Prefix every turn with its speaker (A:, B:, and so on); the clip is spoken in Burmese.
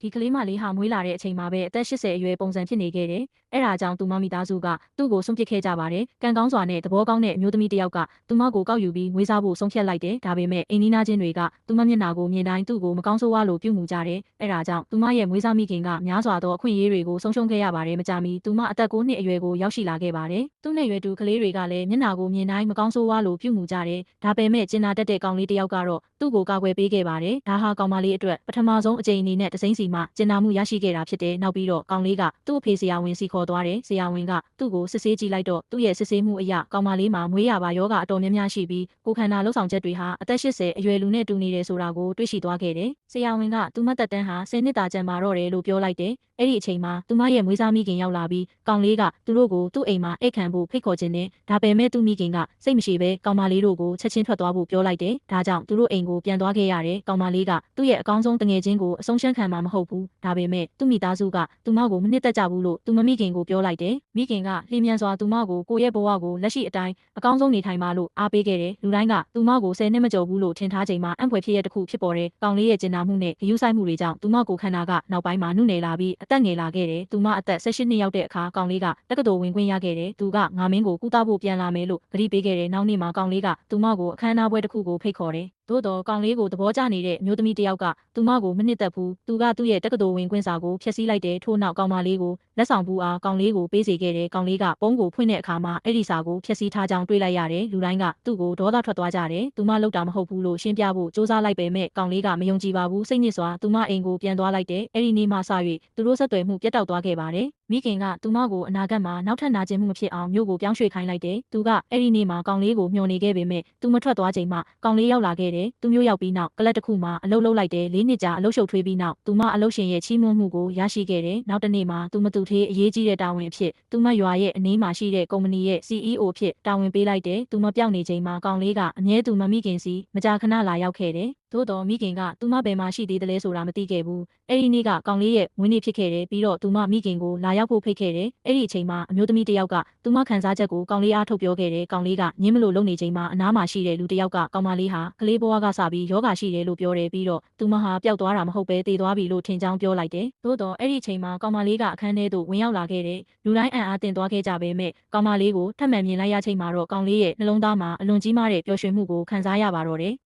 A: ဒီကလေးမလေးဟာမွေးလာတဲ့အချိန်မှာပဲအသက်80အရွယ်ပုံစံဖြစ်နေခဲ့တယ်။အဲ့ဒါကြောင့်သူမမိသားစုကသူ့ကိုဆုံးဖြတ်ခဲ့ကြပါတယ်။ကံကောင်းစွာနဲ့သဘောကောင်းတဲ့အမျိုးသမီးတစ်ယောက်ကသူမကိုကောက်ယူပြီးမွေးစားဖို့ဆုံးဖြတ်လိုက်တယ်။ဒါပေမဲ့အိမ်နီးနားချင်းတွေကသူမမျက်နှာကိုမြင်တိုင်းသူ့ကိုမကောင်းဆိုးဝါးလို့ပြုမှုကြတယ်။အဲ့ဒါကြောင့်သူမရဲ့မွေးစားမိခင်ကများစွာသောအခွင့်အရေးတွေကိုဆုံးရှုံးခဲ့ရပါတယ်။မကြာမီသူမအသက်9နှစ်အရွယ်ကိုရောက်ရှိလာခဲ့ပါတယ်။သူ့နဲ့ရွယ်တူကလေးတွေကလည်းမျက်နှာကိုမြင်တိုင်းမကောင်းဆိုးဝါးလို့ပြုမှုကြတယ်။ဒါပေမဲ့ကျင်နာတတ်တဲ့ကောင်လေးတစ်ယောက်ကတော့သူ့ကိုကာကွယ်ပေးခဲ့ပါတယ်။ဒါဟာကောင်မလေးအတွက်ပထမဆုံးအကြိမ်အနေနဲ့တစိမ့်စီမှကျင်နာမှုရရှိခဲ့တာဖြစ်တယ်။နောက်ပြီးတော့ကောင်လေးကသူ့အဖေဆရာဝန်စီခေါ်သွားတယ်။ဆရာဝန်ကသူ့ကိုစစ်ဆေးကြည့်လိုက်တော့သူ့ရဲ့စစ်ဆေးမှုအရကောင်မလေးမှာမွေးရပါယောဂအတော်များများရှိပြီးကိုယ်ခန္ဓာလှုပ်ဆောင်ချက်တွေဟာအသက်80အရွယ်လူနဲ့တူနေတယ်ဆိုတာကိုတွေ့ရှိသွားခဲ့တယ်။ဆရာဝန်ကသူမသက်တမ်းဟာ10နှစ်တာကျန်ပါတော့တယ်လို့ပြောလိုက်တယ်။အဲ့ဒီအချိန်မှာသူမရဲ့မွေးစားမိခင်ရောက်လာပြီးကောင်လေးကသူတို့ကိုသူ့အိမ်မှာအိတ်ခံဖို့ဖိတ်ခေါ်ခြင်းနဲ့ဒါပေမဲ့သူ့မိခင်ကစိတ်မရှိဘဲကောင်မလေးတို့ကိုချက်ချင်းထွက်သွားဖို့ပြောလိုက်တယ်။ဒါကြောင့်သူတို့အိမ်ကိုပြန်သွားခဲ့ရတယ်။ကောင်မလေးကသူ့ရဲ့အကောင်းဆုံးတငယ်ချင်းကိုအဆုံးရှုံးခံမှာမဟုတ်ဘူး။ဒါပေမဲ့သူ့မိသားစုကသူမကိုမနှစ်သက်ကြဘူးလို့သူမမိခင်ကိုပြောလိုက်တယ်။မိခင်ကလျင်မြန်စွာသူမကိုကိုယ့်ရဲ့ဘဝကိုလက်ရှိအတိုင်းအကောင်းဆုံးနေထိုင်ပါလို့အားပေးခဲ့တယ်။လူတိုင်းကသူမကို10နှစ်မကျော်ဘူးလို့ထင်ထားချိန်မှာအံ့ဖွယ်ဖြစ်ရတစ်ခုဖြစ်ပေါ်တယ်။ကောင်လေးရဲ့ကျင်နာမှုနဲ့ဂရုစိုက်မှုတွေကြောင့်သူမကိုခန္ဓာကနောက်ပိုင်းမှာနုနယ်လာပြီးအသက်ငယ်လာခဲ့တယ်။သူမအသက်18နှစ်ရောက်တဲ့အခါကောင်လေးကတက္ကသိုလ်ဝင်ခွင့်ရခဲ့တယ်။သူကငါမင်းကိုကုသဖို့ပြန်လာမယ်လို့ကတိပေးခဲ့တယ်။နောက်နေ့မှာကောင်လေးကသူမကိုအခမ်းအနားပွဲတစ်ခုကိုဖိတ်ခေါ်တယ်။သို့တော့ကောင်လေးကိုသဘောကျနေတဲ့အမျိုးသမီးတစ်ယောက်ကသူမကိုမနှစ်သက်ဘူး။သူကသူ့ရဲ့တက္ကသိုလ်ဝင်ခွင့်စာကိုဖျက်ဆီးလိုက်တယ်။ထို့နောက်ကောင်မလေးကိုလက်ဆောင်ပူအားကောင်လေးကိုပေးစေခဲ့တယ်။ကောင်လေးကပုံးကိုဖွင့်တဲ့အခါမှာအဲ့ဒီစာကိုဖျက်ဆီးထားကြောင်းတွေ့လိုက်ရတယ်။လူတိုင်းကသူ့ကိုဒေါသထွက်သွားကြတယ်။သူမလောက်တာမဟုတ်ဘူးလို့ရှင်းပြဖို့စူးစမ်းလိုက်ပေမဲ့ကောင်လေးကမယုံကြည်ပါဘူး။စိတ်ညစ်စွာသူမအိမ်ကိုပြန်သွားလိုက်တယ်။အဲ့ဒီနေ့မှစ၍သူတို့ဆက်သွယ်မှုပြတ်တောက်သွားခဲ့ပါတယ်။မိခင်ကသူမကိုအနာဂတ်မှာနောက်ထပ်နာကျင်မှုမဖြစ်အောင်မြို့ကိုပြောင်းရွှေ့ခိုင်းလိုက်တယ်။သူကအဲ့ဒီနေ့မှာကောင်လေးကိုမျှော်နေခဲ့ပေမဲ့သူမထွက်သွားချိန်မှာကောင်လေးရောက်လာခဲ့တယ်။သူမျိုးရောက်ပြီးနောက်ကလပ်တစ်ခုမှာအလုပ်လုပ်လိုက်တယ်၄နှစ်ကြာအလုပ်ရှုပ်ထွေးပြီးနောက်သူမအလုပ်ရှင်ရဲ့ချီးမွမ်းမှုကိုရရှိခဲ့တယ်။နောက်တစ်နေ့မှာသူမတူသေးအရေးကြီးတဲ့တာဝန်အဖြစ်သူမရွာရဲ့အနီးမှာရှိတဲ့ကုမ္ပဏီရဲ့ CEO ဖြစ်တာဝန်ပေးလိုက်တယ်။သူမပြောင်းနေချိန်မှာကောင်လေးကအမြဲသူမမိခင်စီမကြာခဏလာရောက်ခဲ့တယ်။သို့တော်မိခင်ကသူမဘယ်မှာရှိသေးတယ်လဲဆိုတာမသိခဲ့ဘူး။အဲ့ဒီနေ့ကကောင်လေးရဲ့မွေးနေ့ဖြစ်ခဲ့တယ်ပြီးတော့သူမမိခင်ကိုလာရောက်ဖို့ဖိတ်ခဲ့တယ်။အဲ့ဒီအချိန်မှာအမျိုးသမီးတစ်ယောက်ကသူမခံစားချက်ကိုကောင်လေးအားထုတ်ပြောခဲ့တယ်။ကောင်လေးကညင်းမလို့လုံနေချိန်မှာအနားမှာရှိတဲ့လူတစ်ယောက်ကကောင်မလေးဟာကလေးဘဝကစပြီးယောဂရှိတယ်လို့ပြောတယ်ပြီးတော့သူမဟာပျောက်သွားတာမဟုတ်ပဲတည်သွားပြီလို့ထင်ကြောင်းပြောလိုက်တယ်။သို့တော်အဲ့ဒီအချိန်မှာကောင်မလေးကအခန်းထဲသို့ဝင်ရောက်လာခဲ့တယ်။လူတိုင်းအံ့အားသင့်သွားခဲ့ကြပေမဲ့ကောင်မလေးကိုထပ်မံမြင်လိုက်ရချိန်မှာတော့ကောင်လေးရဲ့နှလုံးသားမှာအလွန်ကြီးမားတဲ့ပျော်ရွှင်မှုကိုခံစားရပါတော့တယ်။